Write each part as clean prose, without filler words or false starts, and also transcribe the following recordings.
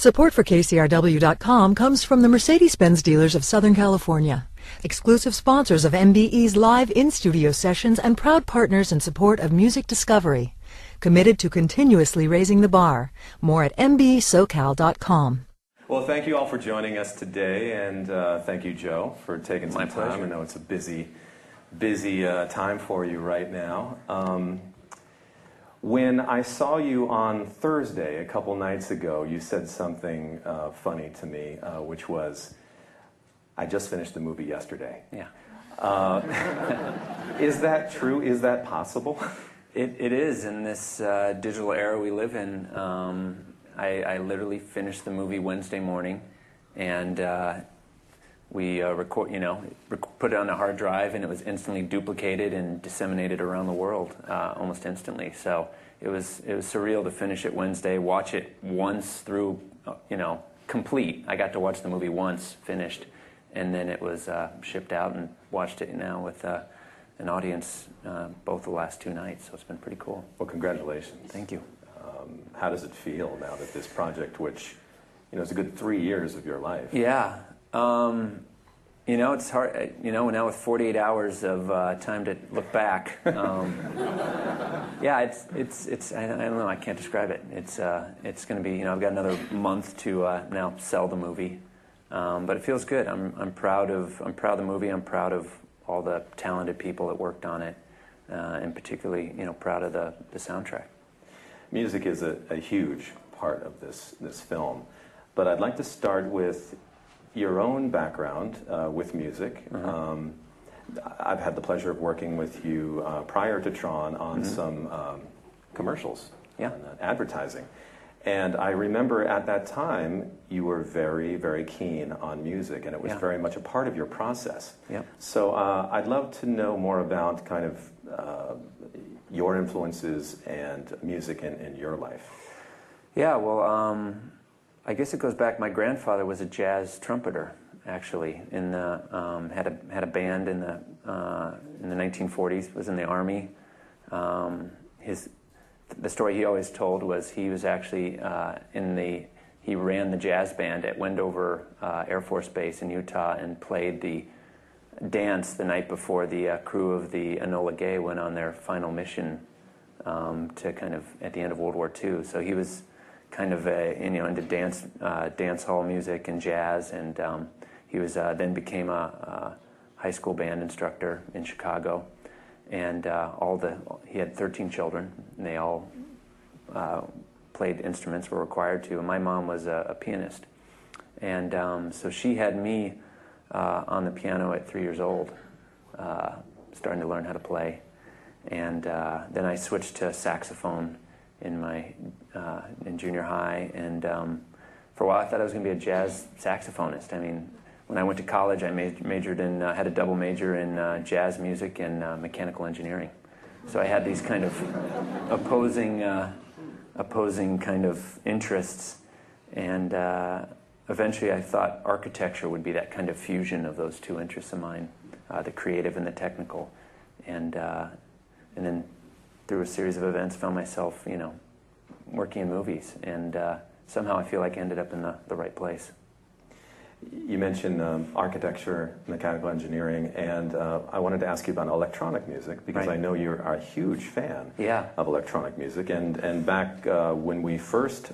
Support for KCRW.com comes from the Mercedes-Benz dealers of Southern California, exclusive sponsors of MBE's live in-studio sessions and proud partners in support of music discovery. Committed to continuously raising the bar. More at mbesocal.com. Well, thank you all for joining us today, and thank you, Joe, for taking some time. I know it's a busy time for you right now. When I saw you on Thursday, a couple nights ago, you said something funny to me, which was, I just finished the movie yesterday. Yeah. Is that true? Is that possible? It is in this digital era we live in. I literally finished the movie Wednesday morning, and we put it on a hard drive, and it was instantly duplicated and disseminated around the world almost instantly. So it was surreal to finish it Wednesday, watch it once through, complete. I got to watch the movie once, finished, and then it was shipped out and watched it now with an audience both the last two nights. So it's been pretty cool. Well, congratulations. Thank you. How does it feel now that this project, which is a good 3 years of your life? Yeah. It's hard, now with 48 hours of time to look back. Yeah, it's I don't know, I can't describe it. It's going to be, I've got another month to now sell the movie. But it feels good. I'm proud of the movie. I'm proud of all the talented people that worked on it, and particularly, proud of the soundtrack. Music is a huge part of this film, but I'd like to start with your own background with music. Mm-hmm. I've had the pleasure of working with you prior to Tron on some commercials, yeah, and advertising. And I remember at that time you were very, very keen on music, and it was very much a part of your process. Yep. So I'd love to know more about kind of your influences and music in your life. Yeah, well, I guess it goes back. My grandfather was a jazz trumpeter, actually. Had a band in the 1940s. Was in the Army. The story he always told was he was actually he ran the jazz band at Wendover Air Force Base in Utah and played the dance the night before the crew of the Enola Gay went on their final mission to kind of at the end of World War II. So he was kind of into dance hall music and jazz, and he was then became a high school band instructor in Chicago, and he had 13 children, and they all played instruments, were required to. And my mom was a pianist, and so she had me on the piano at 3 years old, starting to learn how to play, and then I switched to saxophone in junior high, and for a while I thought I was going to be a jazz saxophonist. I mean, when I went to college, I majored in had a double major in jazz music and mechanical engineering. So I had these kind of opposing kind of interests, and eventually I thought architecture would be that kind of fusion of those two interests of mine, the creative and the technical, and then through a series of events, found myself, working in movies, and somehow I feel like I ended up in the right place. You mentioned architecture, mechanical engineering, and I wanted to ask you about electronic music, because I know you're a huge fan of electronic music, and back when we first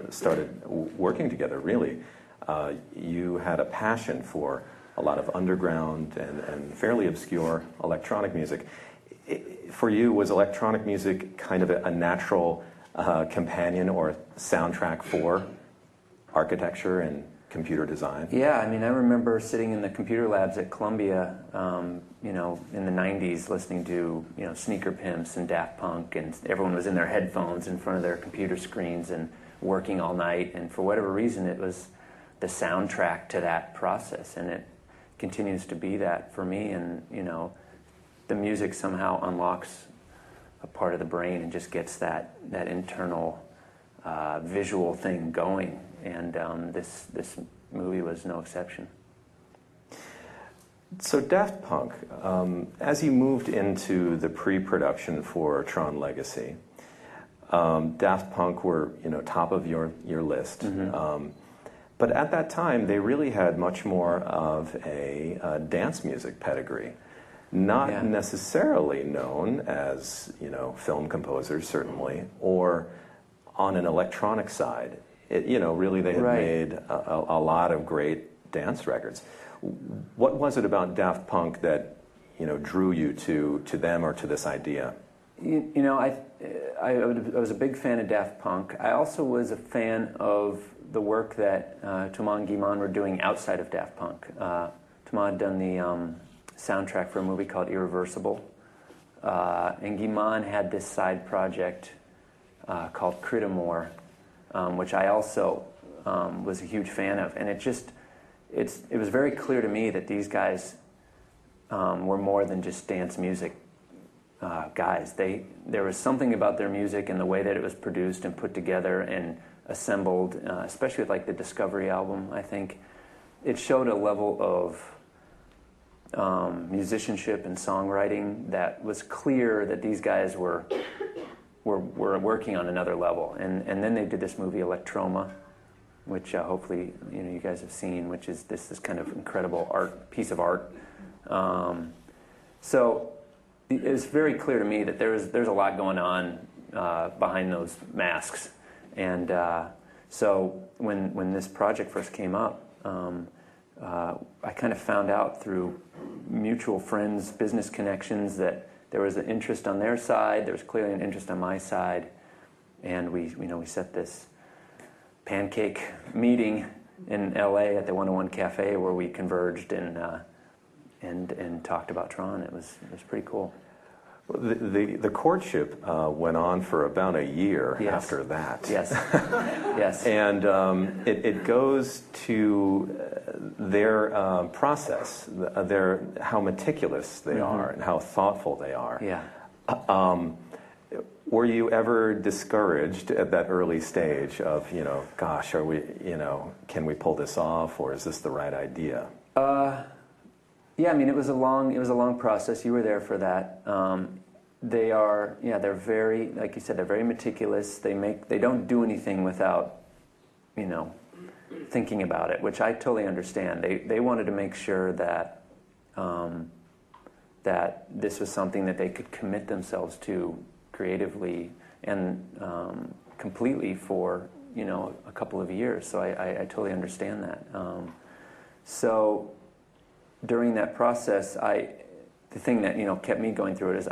started working together, really, you had a passion for a lot of underground and fairly obscure electronic music. For you, was electronic music kind of a natural companion or soundtrack for architecture and computer design? Yeah, I mean, I remember sitting in the computer labs at Columbia, in the 90s, listening to, Sneaker Pimps and Daft Punk, and everyone was in their headphones in front of their computer screens and working all night, and for whatever reason, it was the soundtrack to that process, and it continues to be that for me, and, the music somehow unlocks a part of the brain and just gets that internal visual thing going, and this movie was no exception. So Daft Punk, as you moved into the pre-production for Tron Legacy, Daft Punk were, top of your list. But at that time, they really had much more of a dance music pedigree. Not necessarily known as, film composers, certainly, or on an electronic side. Really they had made a lot of great dance records. What was it about Daft Punk that, drew you to them or to this idea? I was a big fan of Daft Punk. I also was a fan of the work that Thomas and Guy-Man were doing outside of Daft Punk. Thomas had done the soundtrack for a movie called Irreversible, and Guy-Man had this side project called Crit Amour, which I also was a huge fan of. And it was very clear to me that these guys were more than just dance music guys. There was something about their music and the way that it was produced and put together and assembled, especially with like the Discovery album, I think. It showed a level of musicianship and songwriting that was clear that these guys were working on another level. And then they did this movie Electroma, which hopefully you guys have seen, which is this kind of incredible piece of art. So it was very clear to me that there's a lot going on behind those masks. And so when this project first came up, I kind of found out through mutual friends, business connections, that there was an interest on their side. There was clearly an interest on my side, and we set this pancake meeting in L.A. at the 101 Cafe where we converged and talked about Tron. It was pretty cool. The courtship went on for about a year after that. Yes. Yes. And it goes to their process, how meticulous they are and how thoughtful they are. Yeah. Were you ever discouraged at that early stage of, gosh, are we, can we pull this off, or is this the right idea? Yeah, I mean, it was a long process. You were there for that. They're very, like you said, they're very meticulous. They don't do anything without, thinking about it, which I totally understand. They wanted to make sure that that this was something that they could commit themselves to creatively and completely for a couple of years. So I totally understand that. So during that process, the thing that kept me going through it is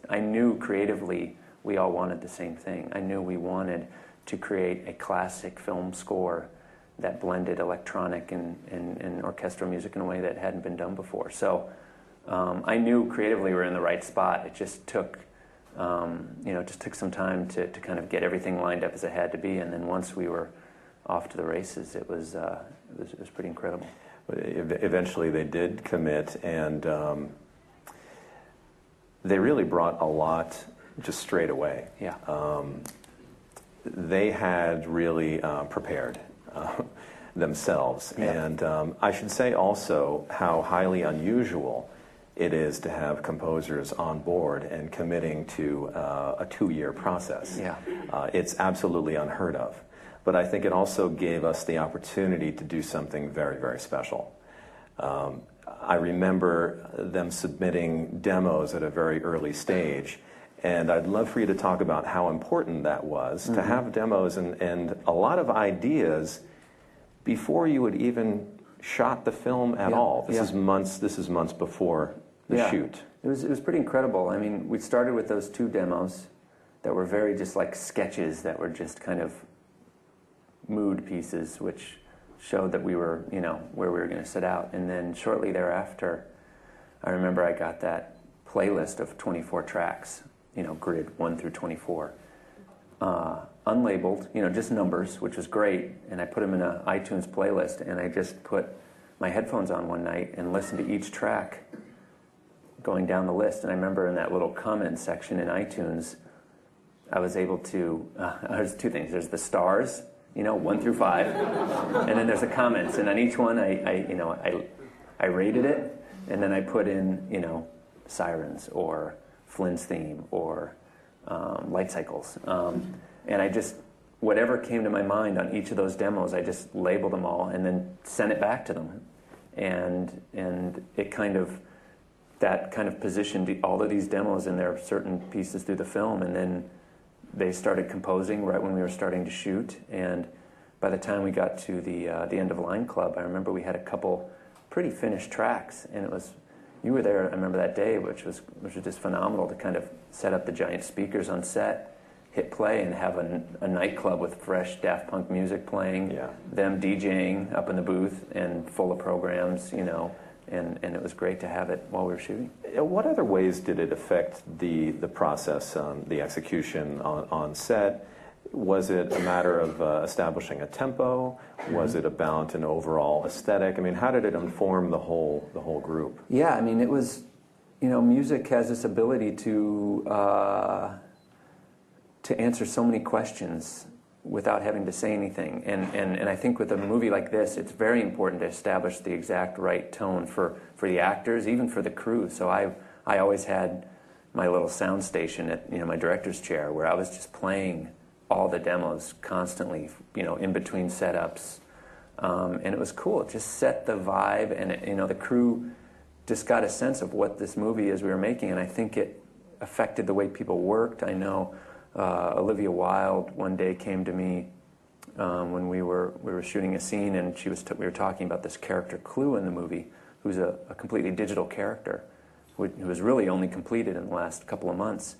I knew creatively we all wanted the same thing. I knew we wanted to create a classic film score that blended electronic and orchestral music in a way that hadn't been done before. So I knew creatively we were in the right spot. It just took some time to kind of get everything lined up as it had to be, and then once we were off to the races, it was pretty incredible. Eventually they did commit, and they really brought a lot just straight away. Yeah. They had really prepared themselves. Yeah. And I should say also how highly unusual it is to have composers on board and committing to a 2-year process. Yeah. It's absolutely unheard of. But I think it also gave us the opportunity to do something very, very special. I remember them submitting demos at a very early stage, and I'd love for you to talk about how important that was, to have demos and a lot of ideas before you had even shot the film at all. This is months before the shoot. It was pretty incredible. I mean, we started with those 2 demos that were very just like sketches that were just kind of mood pieces, which showed that we were, where we were going to set out. And then shortly thereafter, I remember I got that playlist of 24 tracks, grid 1 through 24, unlabeled, just numbers, which was great. And I put them in an iTunes playlist, and I just put my headphones on one night and listened to each track going down the list. And I remember in that little comment section in iTunes, I was able to, there's 2 things. There's the stars, 1 through 5, and then there's the comments, and on each one I rated it, and then I put in Sirens or Flynn's theme or light cycles. And I just, whatever came to my mind on each of those demos, I just labeled them all and then sent it back to them. And it kind of, that kind of positioned all of these demos in their certain pieces through the film, and then they started composing right when we were starting to shoot. And by the time we got to the End of Line Club, I remember we had a couple pretty finished tracks, and it was, you were there, I remember that day, which was just phenomenal to kind of set up the giant speakers on set, hit play, and have a nightclub with fresh Daft Punk music playing, them DJing up in the booth and full of programs, you know, and it was great to have it while we were shooting. What other ways did it affect the process, the execution on set? Was it a matter of establishing a tempo? Was it about an overall aesthetic? I mean, how did it inform the whole group? Yeah, I mean, it was, you know, music has this ability to answer so many questions without having to say anything. And I think with a movie like this, it's very important to establish the exact right tone for the actors, even for the crew. So I always had my little sound station at, you know, my director's chair, where I was just playing all the demos constantly, you know, in between setups. And it was cool. It just set the vibe, and it, you know, the crew just got a sense of what this movie is we were making, and I think it affected the way people worked. I know Olivia Wilde one day came to me when we were shooting a scene, and we were talking about this character Clue in the movie, who's a completely digital character, who was really only completed in the last couple of months.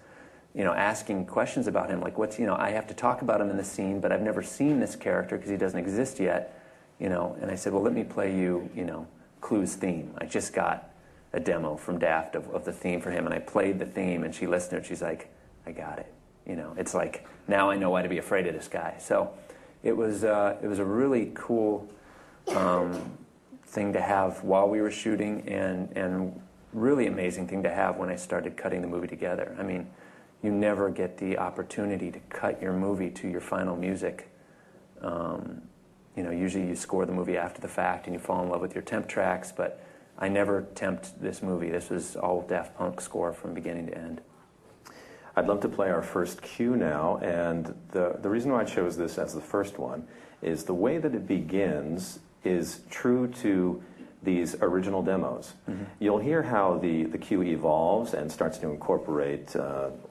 You know, asking questions about him, like, you know, I have to talk about him in the scene, but I've never seen this character because he doesn't exist yet, you know. And I said, well, let me play you, you know, Clue's theme. I just got a demo from Daft of the theme for him, and I played the theme, and she listened to it, she's like, I got it. You know, it's like, now I know why to be afraid of this guy. So it was a really cool thing to have while we were shooting, and really amazing thing to have when I started cutting the movie together. I mean, you never get the opportunity to cut your movie to your final music. You know, usually you score the movie after the fact and you fall in love with your temp tracks, but I never temped this movie. This was all Daft Punk score from beginning to end. I'd love to play our first cue now, and the reason why I chose this as the first one is the way that it begins is true to these original demos. Mm-hmm. You'll hear how the cue evolves and starts to incorporate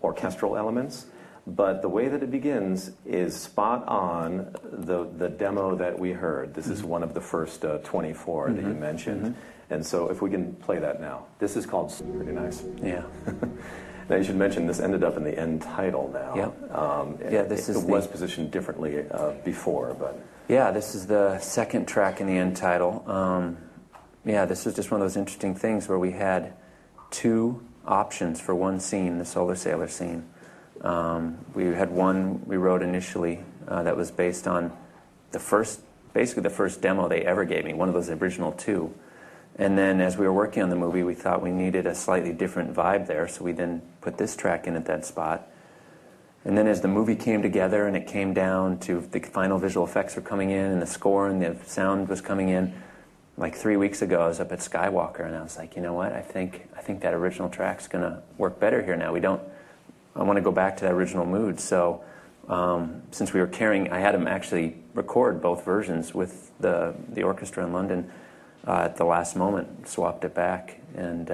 orchestral elements, but the way that it begins is spot on the demo that we heard. This is one of the first 24 that you mentioned. And so if we can play that now. This is called Pretty Nice. Yeah. Now you should mention this ended up in the end title now. Yeah. It was positioned differently before, but... Yeah, this is the second track in the end title. Yeah, this was just one of those interesting things where we had two options for one scene, the Solar Sailor scene. We had one we wrote initially that was based on basically the first demo they ever gave me, one of those original two. And then as we were working on the movie, we thought we needed a slightly different vibe there, so we then put this track in at that spot. And then as the movie came together and it came down to the final visual effects were coming in and the score and the sound was coming in, like 3 weeks ago I was up at Skywalker and I was like, you know what, I think that original track's going to work better here now. I want to go back to that original mood. So since we were I had him actually record both versions with the orchestra in London at the last moment, swapped it back. And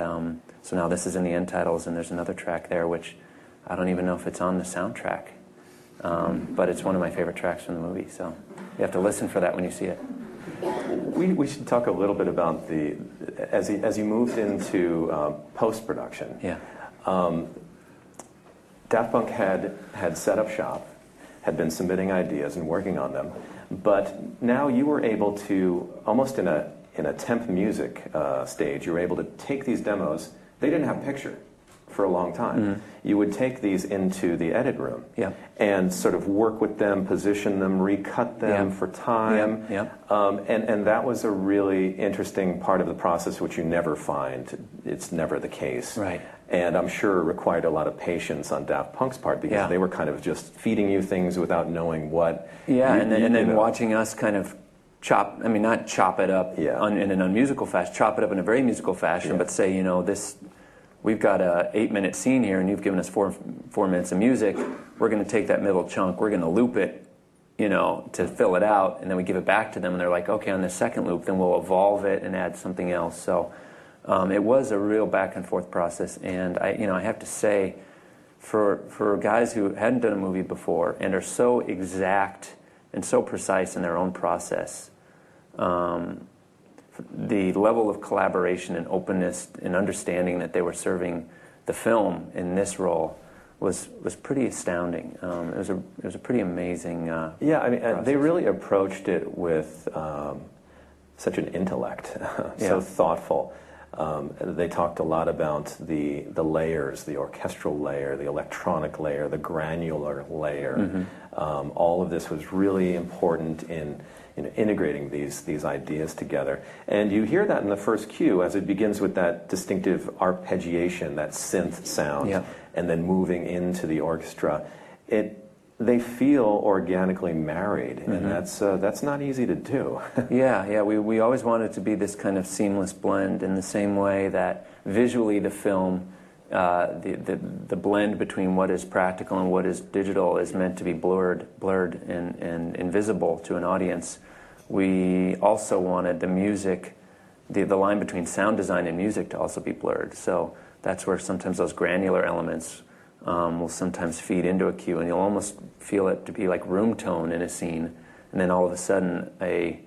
so now this is in the end titles, and there's another track there which I don't even know if it's on the soundtrack, but it's one of my favorite tracks from the movie, so you have to listen for that when you see it. We should talk a little bit about as you moved into post-production. Yeah. Daft Punk had set up shop, had been submitting ideas and working on them, but now you were able to, almost in a temp music stage, you were able to take these demos. They didn't have picture for a long time. You would take these into the edit room and sort of work with them, position them, recut them for time. And that was a really interesting part of the process which you never find. It's never the case. Right. And I'm sure it required a lot of patience on Daft Punk's part because they were kind of just feeding you things without knowing what... and then watching us kind of not chop it up in an unmusical fashion, chop it up in a very musical fashion, but say, you know, we've got a 8-minute scene here, and you've given us four minutes of music. We're going to take that middle chunk, we're going to loop it, to fill it out, and then we give it back to them, and they're like, okay, on the second loop, then we'll evolve it and add something else. So it was a real back and forth process, and I have to say, for guys who hadn't done a movie before and are so exact and so precise in their own process, the level of collaboration and openness and understanding that they were serving the film in this role was pretty astounding. It was a pretty amazing process. They really approached it with such an intellect, so thoughtful. They talked a lot about the layers, the orchestral layer, the electronic layer, the granular layer. All of this was really important in integrating these ideas together. And you hear that in the first cue as it begins with that distinctive arpeggiation, that synth sound, and then moving into the orchestra. They feel organically married, and that's not easy to do. We always wanted it to be this kind of seamless blend in the same way that visually the film, the blend between what is practical and what is digital is meant to be blurred and invisible to an audience. We also wanted the music, the line between sound design and music to also be blurred. So that's where sometimes those granular elements will sometimes feed into a cue, and you'll almost feel it to be like room tone in a scene, and then all of a sudden a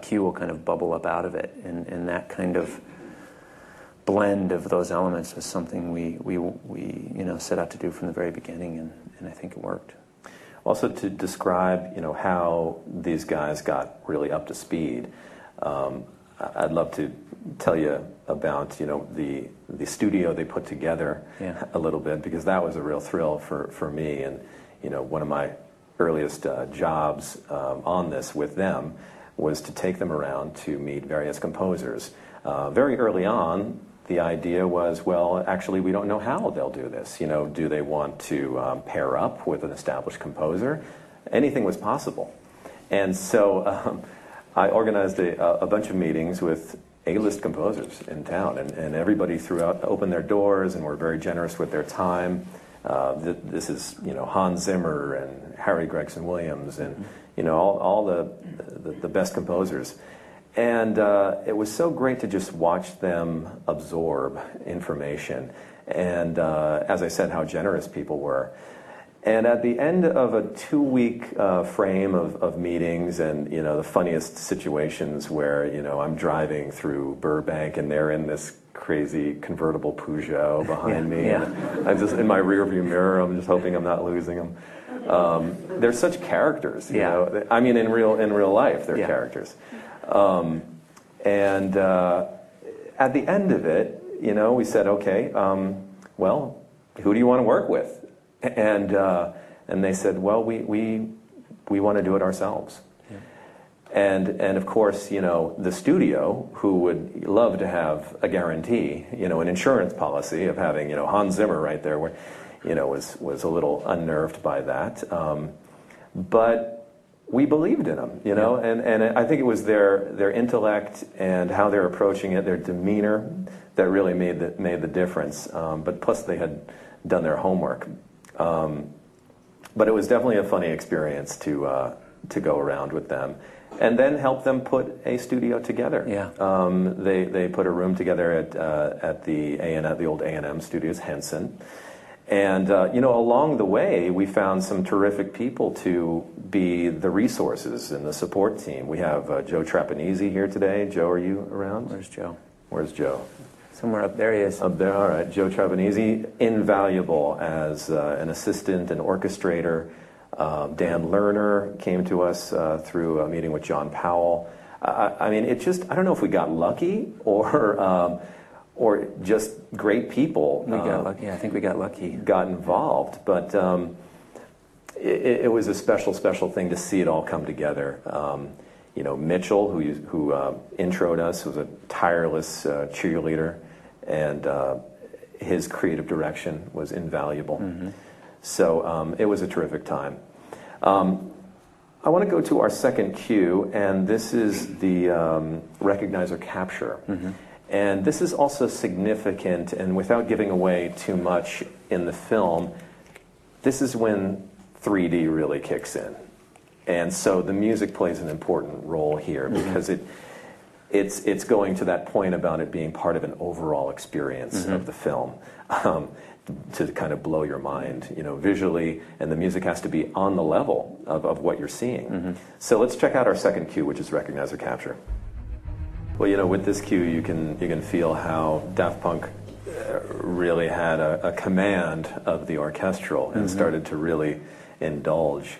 cue will kind of bubble up out of it, and that kind of blend of those elements was something we set out to do from the very beginning, and I think it worked. Also, to describe how these guys got really up to speed, I'd love to tell you about the studio they put together a little bit, because that was a real thrill for me. And one of my earliest jobs on this with them was to take them around to meet various composers. Very early on, the idea was, well, actually, we don't know how they'll do this. Do they want to pair up with an established composer? Anything was possible. And so I organized a bunch of meetings with A-list composers in town, and everybody opened their doors and were very generous with their time. This is Hans Zimmer and Harry Gregson Williams and all the best composers. And it was so great to just watch them absorb information, and as I said, how generous people were. And at the end of a 2-week frame of meetings, and the funniest situations where I'm driving through Burbank and they're in this crazy convertible Peugeot behind me, and I'm just in my rearview mirror. I'm just hoping I'm not losing them. They're such characters, you know. I mean, in real life, they're characters. And at the end of it, we said, okay, well, who do you want to work with? And they said, well, we want to do it ourselves. And of course, the studio, who would love to have a guarantee, an insurance policy of having, Hans Zimmer right there, where, was a little unnerved by that. But we believed in them, and I think it was their intellect and how they're approaching it, their demeanor, that really made the difference. But plus, they had done their homework. But it was definitely a funny experience to go around with them, and then help them put a studio together. They put a room together at the old A&M Studios, Henson. And, along the way, we found some terrific people to be the resources and the support team. We have Joe Trapanese here today. Joe, are you around? Where's Joe? Where's Joe? Somewhere up there he is. Up there, all right. Joe Trapanese, invaluable as an assistant and orchestrator. Dan Lerner came to us through a meeting with John Powell. I mean, I don't know if we got lucky or just great people. We got lucky. I think we got lucky. Got involved, but it was a special thing to see it all come together. Mitchell, who introed us, was a tireless cheerleader, and his creative direction was invaluable. So it was a terrific time. I want to go to our second cue, and this is the recognize or capture. And this is also significant, and without giving away too much in the film, this is when 3D really kicks in. And so the music plays an important role here because it's going to that point about it being part of an overall experience of the film, to kind of blow your mind, you know, visually, and the music has to be on the level of what you're seeing. So let's check out our second cue, which is recognize or capture. Well, you know, with this cue, you can feel how Daft Punk really had a command of the orchestral and started to really indulge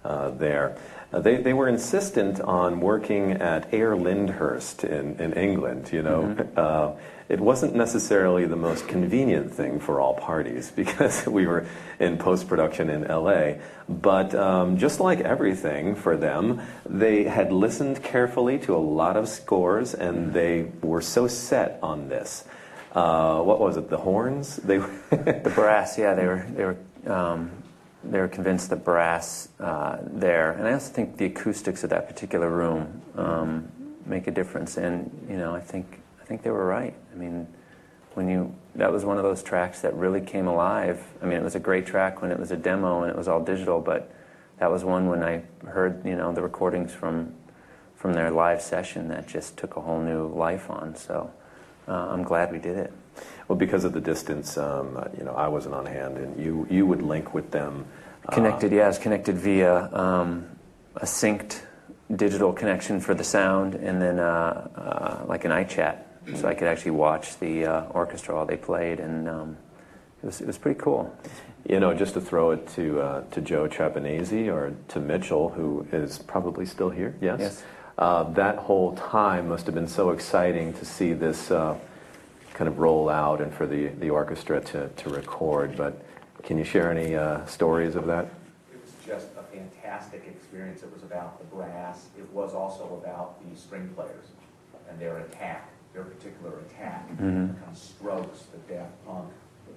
there. They were insistent on working at Air Lyndhurst in England, you know. It wasn't necessarily the most convenient thing for all parties because we were in post-production in LA. But just like everything for them, they had listened carefully to a lot of scores and they were so set on this. What was it, the horns? The brass, yeah, they were convinced the brass there, and I also think the acoustics of that particular room make a difference. And you know, I think they were right. I mean, that was one of those tracks that really came alive. I mean, it was a great track when it was a demo and it was all digital, but that was one when I heard, you know, the recordings from their live session that just took a whole new life on. So I'm glad we did it. Well, because of the distance, you know, I wasn't on hand, and you would link with them. Connected, yeah, I was connected via a synced digital connection for the sound, and then like an iChat, so I could actually watch the orchestra while they played, and it was pretty cool. You know, just to throw it to Joe Trapanese or to Mitchell, who is probably still here. Yes. Yes. That whole time must have been so exciting to see this kind of roll out and for the orchestra to record. But can you share any stories of that? It was just a fantastic experience. It was about the brass. It was also about the string players and their attack, their particular attack, the kind of strokes that Daft Punk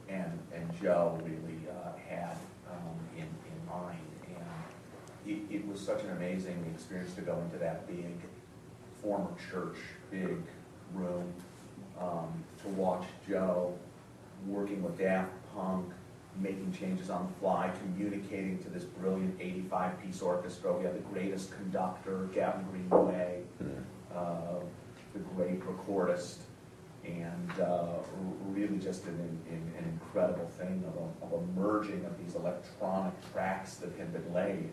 and Joe really had in mind. And it was such an amazing experience to go into that big former church, big room, to watch Joe working with Daft Punk, making changes on the fly, communicating to this brilliant 85-piece orchestra. We had the greatest conductor, Gavin Greenway, the great recordist, and really just an incredible thing of a merging of these electronic tracks that had been laid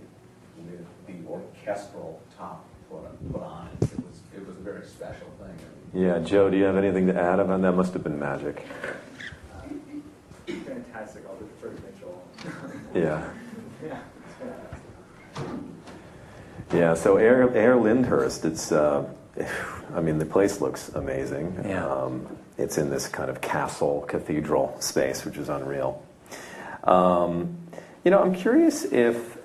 with the orchestral top put on it. It was a very special thing. Yeah, Joe, do you have anything to add on that? Must have been magic. Fantastic. I'll defer to Mitchell. Yeah. Yeah. Yeah. So Air Lyndhurst. It's. I mean, the place looks amazing. Yeah. It's in this kind of castle cathedral space, which is unreal. You know, I'm curious if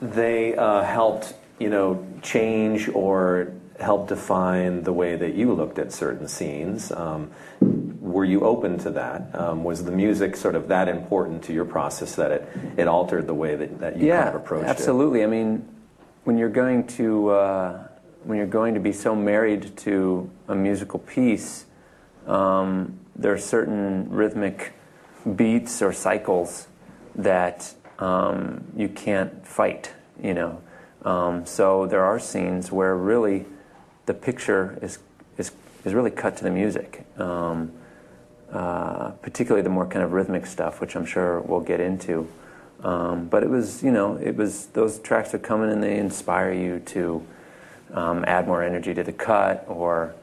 they helped, you know, change or help define the way that you looked at certain scenes. Were you open to that? Was the music sort of that important to your process that it altered the way that you kind of approached it? Yeah, absolutely. I mean, when you're going to be so married to a musical piece, there are certain rhythmic beats or cycles that you can't fight, you know. So there are scenes where really the picture is really cut to the music, particularly the more kind of rhythmic stuff, which I'm sure we'll get into. But it was, you know, those tracks would come in and they inspire you to add more energy to the cut, or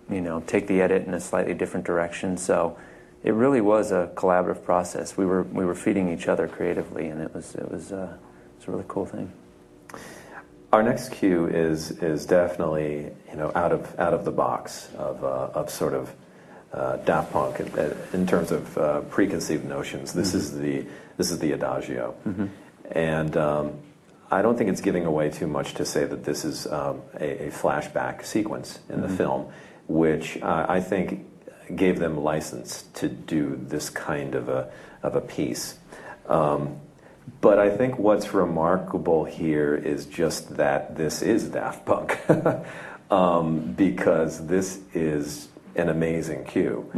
you know, take the edit in a slightly different direction. So it really was a collaborative process. We were feeding each other creatively, and it was a really cool thing. Our next cue is definitely, you know, out of the box of sort of Daft Punk in terms of preconceived notions. This is the Adagio, and I don't think it's giving away too much to say that this is a flashback sequence in the film, which I think gave them license to do this kind of a piece. But I think what's remarkable here is just that this is Daft Punk. because this is an amazing cue.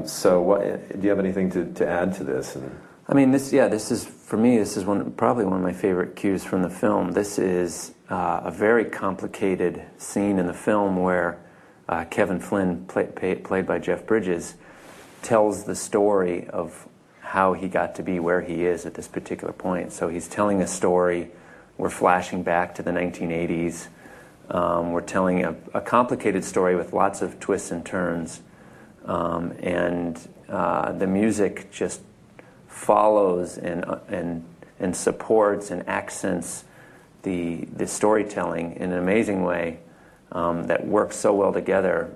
So do you have anything to add to this? I mean, this is, for me, this is probably one of my favorite cues from the film. This is a very complicated scene in the film where Kevin Flynn, played by Jeff Bridges, tells the story of how he got to be where he is at this particular point. So he's telling a story. We're flashing back to the 1980s. We're telling a complicated story with lots of twists and turns. And the music just follows and supports and accents the storytelling in an amazing way that works so well together.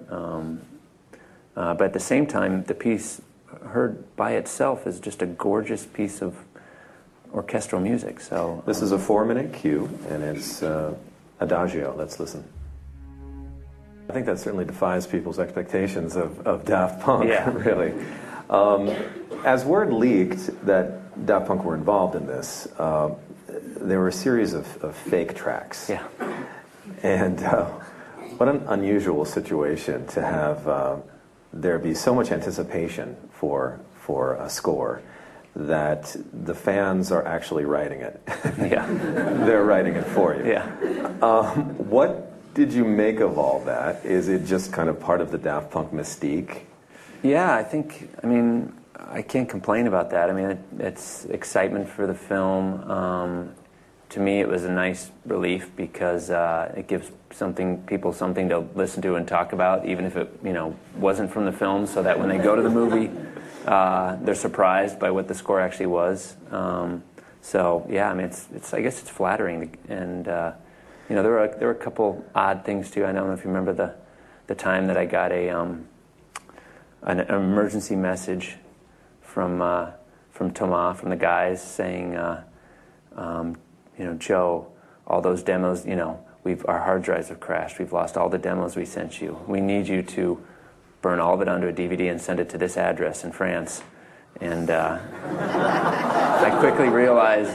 But at the same time, the piece heard by itself is just a gorgeous piece of orchestral music. So this is a 4-minute cue, and it's Adagio. Let's listen. I think that certainly defies people's expectations of Daft Punk, really. As word leaked that Daft Punk were involved in this, there were a series of fake tracks. Yeah. And what an unusual situation to have there be so much anticipation for a score that the fans are actually writing it. Yeah. They're writing it for you. Yeah. What did you make of all that? Is it just kind of part of the Daft Punk mystique? Yeah, I mean, I can't complain about that. I mean, it's excitement for the film. To me, it was a nice relief because it gives people something to listen to and talk about, even if it wasn't from the film, so that when they go to the movie, they're surprised by what the score actually was. So yeah, I mean, I guess it's flattering, and there were a couple odd things too. I don't know if you remember the time that I got an emergency message from Thomas, from the guys, saying, Joe, all those demos, our hard drives have crashed. We've lost all the demos we sent you. We need you to burn all of it onto a DVD and send it to this address in France. And I quickly realized,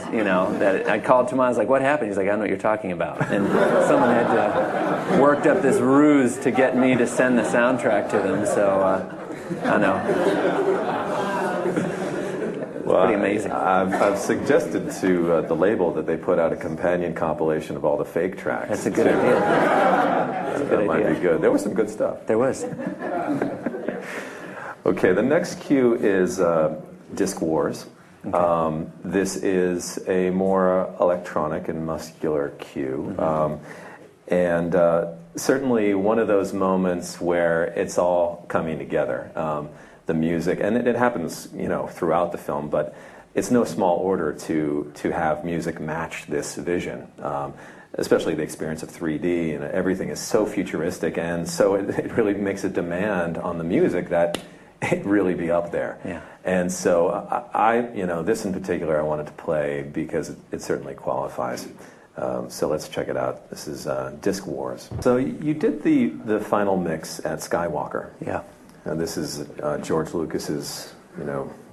that I called Thomas. I was like, what happened? He's like, I don't know what you're talking about. And someone had worked up this ruse to get me to send the soundtrack to them. So, I don't know. Well, pretty amazing. I've suggested to the label that they put out a companion compilation of all the fake tracks. That's a good idea. That's a good idea. Might be good. There was some good stuff. There was. Okay, the next cue is Disc Wars. Okay. This is a more electronic and muscular cue. And certainly one of those moments where it's all coming together. The music, and it happens, throughout the film, but it's no small order to have music match this vision, especially the experience of 3D, and everything is so futuristic, and so it really makes a demand on the music that it really be up there. Yeah. And so this in particular I wanted to play because it certainly qualifies. So let's check it out. This is Disc Wars. So you did the final mix at Skywalker. Yeah. This is George Lucas's,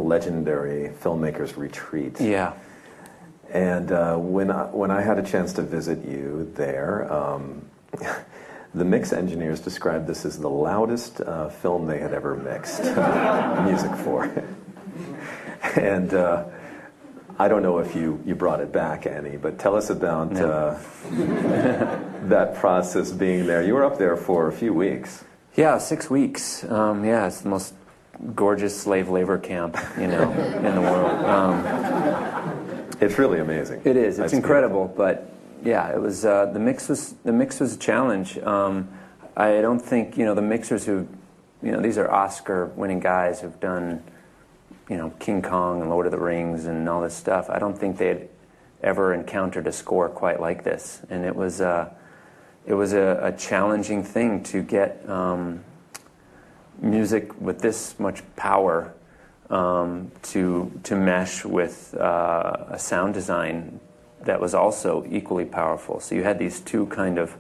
legendary filmmaker's retreat. Yeah. And when I had a chance to visit you there, the mix engineers described this as the loudest film they had ever mixed music for. And I don't know if you brought it back, Annie, but tell us about that process being there. You were up there for a few weeks. Yeah, 6 weeks. It's the most gorgeous slave labor camp, in the world. It's really amazing. It is. It's incredible. But yeah, it was. The mix was a challenge. I don't think the mixers who, these are Oscar-winning guys who've done, King Kong and Lord of the Rings and all this stuff. I don't think they had ever encountered a score quite like this, and it was. It was a challenging thing to get music with this much power to mesh with a sound design that was also equally powerful. So you had these two kind of,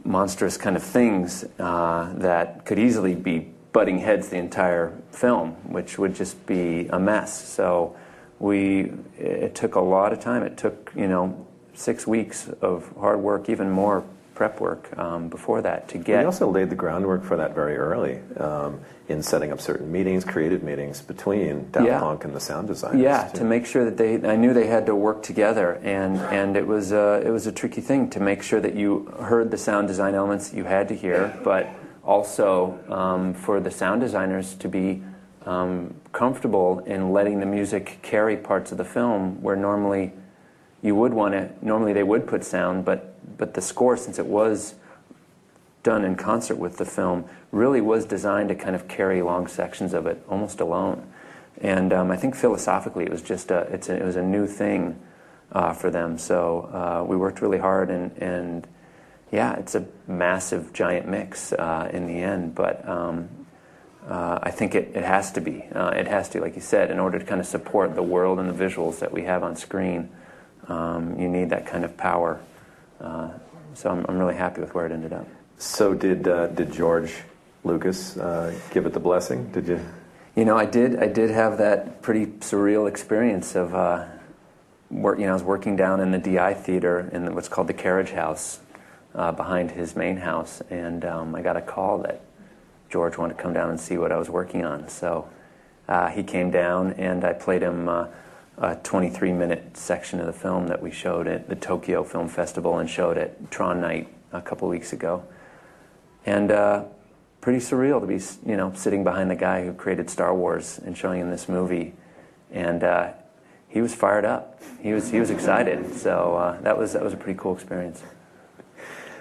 monstrous kind of things that could easily be butting heads the entire film, which would just be a mess. So it took a lot of time. It took, 6 weeks of hard work, even more prep work before that to get. We also laid the groundwork for that very early in setting up certain meetings, creative meetings between Daft Punk and the sound designers. Yeah, too. to make sure that I knew they had to work together, and it was a tricky thing to make sure that you heard the sound design elements that you had to hear, but also for the sound designers to be comfortable in letting the music carry parts of the film where normally you would want to. Normally they would put sound, but the score, since it was done in concert with the film, really was designed to kind of carry long sections of it almost alone. And I think philosophically it was just it was a new thing for them. So we worked really hard, and yeah, it's a massive, giant mix in the end. But I think it has to be. It has to, like you said, in order to kind of support the world and the visuals that we have on screen. You need that kind of power. So I'm really happy with where it ended up. So did George Lucas give it the blessing? Did you? You know, I did have that pretty surreal experience of I was working down in the DI theater in what's called the Carriage House behind his main house, and I got a call that George wanted to come down and see what I was working on. So he came down, and I played him a 23-minute section of the film that we showed at the Tokyo Film Festival and showed at Tron Night a couple weeks ago. And pretty surreal to be, sitting behind the guy who created Star Wars and showing him this movie. And he was fired up. He was excited. So that was a pretty cool experience.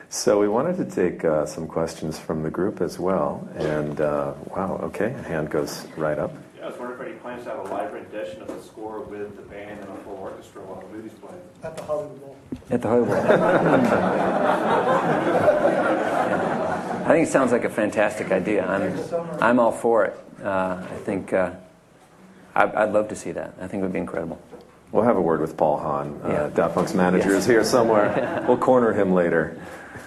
So we wanted to take some questions from the group as well. And wow, okay, a hand goes right up. I was wondering if any plans to have a live rendition of the score with the band and a full orchestra while the movie's playing. At the Hollywood Bowl. At the Hollywood Bowl. Yeah. I think it sounds like a fantastic idea. I'm all for it. I think I'd love to see that. I think it would be incredible. We'll have a word with Paul Hahn. Daft Punk's manager is here somewhere. We'll corner him later.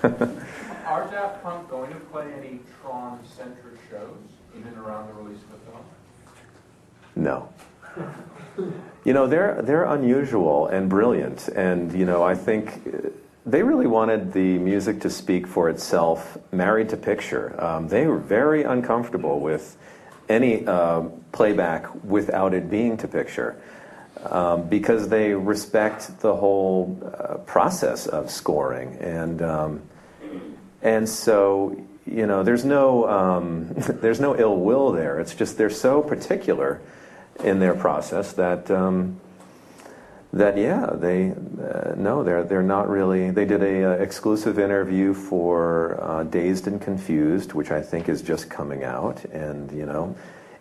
Are Daft Punk going to play any Tron-centric shows, even around the release of the film? No. They're unusual and brilliant, and I think they really wanted the music to speak for itself, married to picture. They were very uncomfortable with any playback without it being to picture, because they respect the whole process of scoring, and so there's no ill will there. It's just they're so particular in their process that they're not really. They did a exclusive interview for Dazed and Confused, which I think is just coming out, and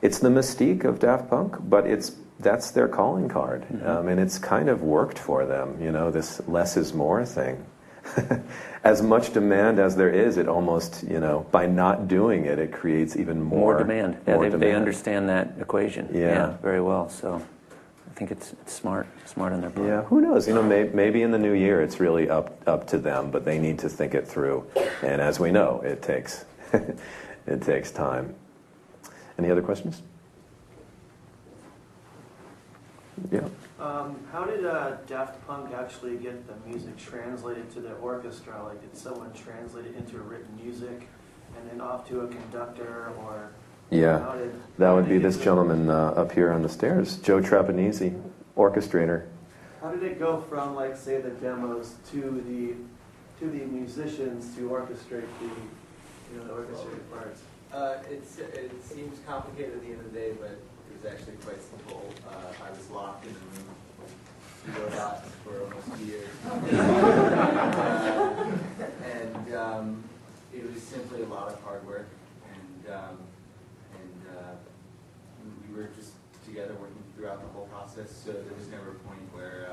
it's the mystique of Daft Punk, but that's their calling card, and it's kind of worked for them. This less is more thing. As much demand as there is, it almost, by not doing it, it creates even more demand. Yeah, they understand that equation. Yeah, very well. So I think it's smart on their part. Yeah, who knows? Maybe in the new year it's really up to them, but they need to think it through. And as we know, it takes time. Any other questions? Yeah. How did Daft Punk actually get the music translated to the orchestra? Like, did someone translate it into written music and then off to a conductor, or? Yeah, that would be this gentleman up here on the stairs, Joe Trapanese, orchestrator. How did it go from, like, say, the demos to the musicians to orchestrate the orchestrated parts? It seems complicated at the end of the day, but it was actually quite simple. I was locked in the room with robots for almost 2 years. And it was simply a lot of hard work. And we were just together working throughout the whole process, so there was never a point where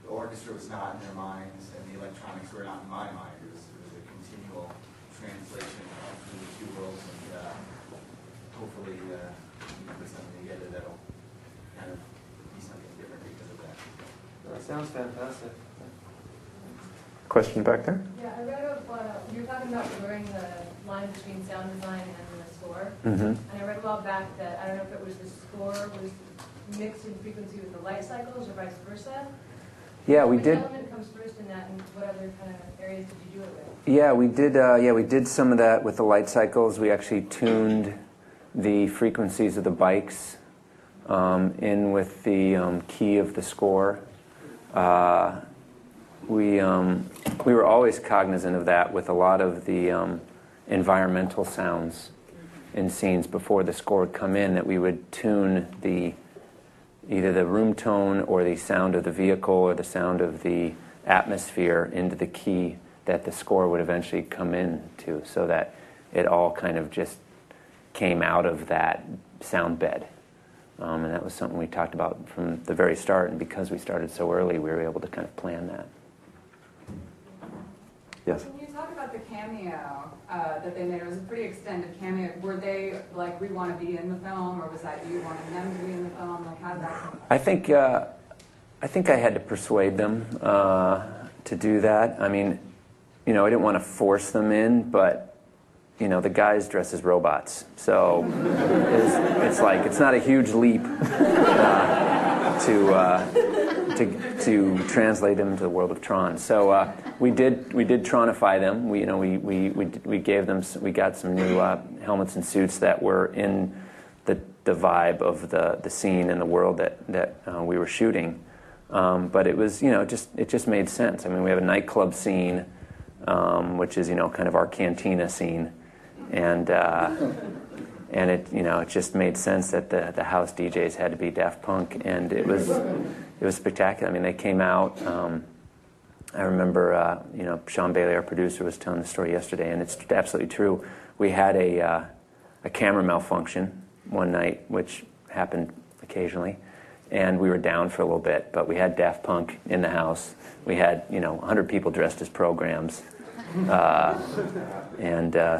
the orchestra was not in their minds and the electronics were not in my mind. It was a continual translation between the two worlds, and hopefully we can put something together that'll kind of be something different because of that. That sounds fantastic. Question back there? Yeah, I read you were talking about blurring the line between sound design and the score. Mm-hmm. And I read a while back that, I don't know if it was the score was mixed in frequency with the light cycles or vice versa. Yeah, we did. Which element comes first in that, and what other kind of areas did you do it with? Yeah, we did some of that with the light cycles. We actually tuned the frequencies of the bikes in with the key of the score. We were always cognizant of that with a lot of the environmental sounds in scenes before the score would come in, that we would tune either the room tone or the sound of the vehicle or the sound of the atmosphere into the key that the score would eventually come in to, so that it all kind of just came out of that sound bed. And that was something we talked about from the very start, and because we started so early, we were able to kind of plan that. Yes? Can you talk about the cameo that they made? It was a pretty extended cameo. Were they like, we want to be in the film, or was that you wanting them to be in the film? Like, how did that come? I think I had to persuade them to do that. I mean, I didn't want to force them in, but the guys dress as robots, so it's like it's not a huge leap to translate them to the world of Tron. So we did Tronify them. We got some new helmets and suits that were in the vibe of the scene and the world that we were shooting. But it was it just made sense. I mean, we have a nightclub scene, which is kind of our cantina scene. And it just made sense that the house DJs had to be Daft Punk, and it was spectacular. I mean, they came out. I remember Sean Bailey, our producer, was telling the story yesterday, and it's absolutely true. We had a camera malfunction one night, which happened occasionally, and we were down for a little bit. But we had Daft Punk in the house. We had 100 people dressed as programs.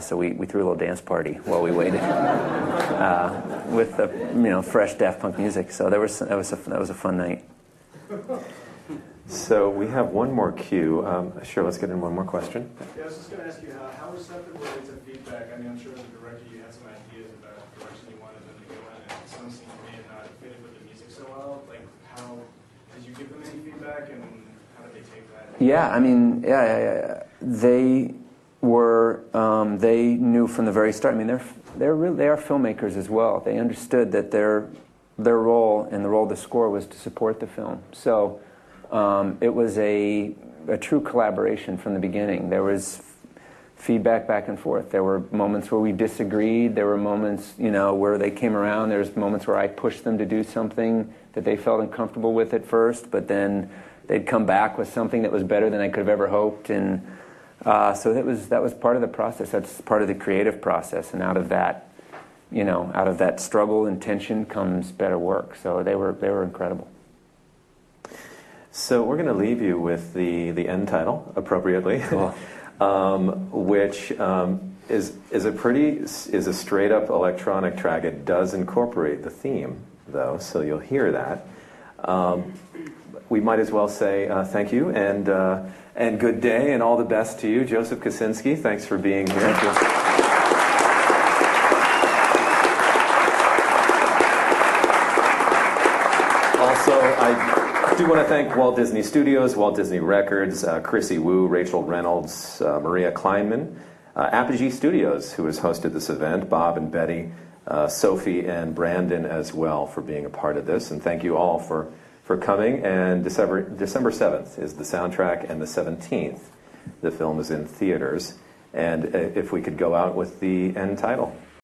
So we threw a little dance party while we waited with the fresh Daft Punk music. So that was a fun night. So we have one more cue. Sure, let's get in one more question. Yeah, I was just going to ask you, how receptive were they to feedback? I mean, I'm sure as a director you had some ideas about the direction you wanted them to go in, and some scenes may have not fitted with the music so well. Like, how did you give them any feedback, and how did they take that? Yeah, I mean, they were. They knew from the very start. I mean, they are filmmakers as well. They understood that their role and the role of the score was to support the film. So it was a true collaboration from the beginning. There was feedback back and forth. There were moments where we disagreed. There were moments, where they came around. There's moments where I pushed them to do something that they felt uncomfortable with at first, but then they'd come back with something that was better than I could have ever hoped, and so that was part of the process. That's part of the creative process, and out of that struggle and tension comes better work. So they were incredible. So we're going to leave you with the end title, appropriately, Cool. Which is a straight up electronic track. It does incorporate the theme, though, so you'll hear that. We might as well say thank you and good day and all the best to you, Joseph Kosinski. Thanks for being here. Thank you. Also, I do want to thank Walt Disney Studios, Walt Disney Records, Chrissy Wu, Rachel Reynolds, Maria Kleinman, Apogee Studios, who has hosted this event, Bob and Betty, Sophie and Brandon as well for being a part of this. And thank you all for coming. And December 7th is the soundtrack, and the 17th the film is in theaters. And if we could go out with the end title.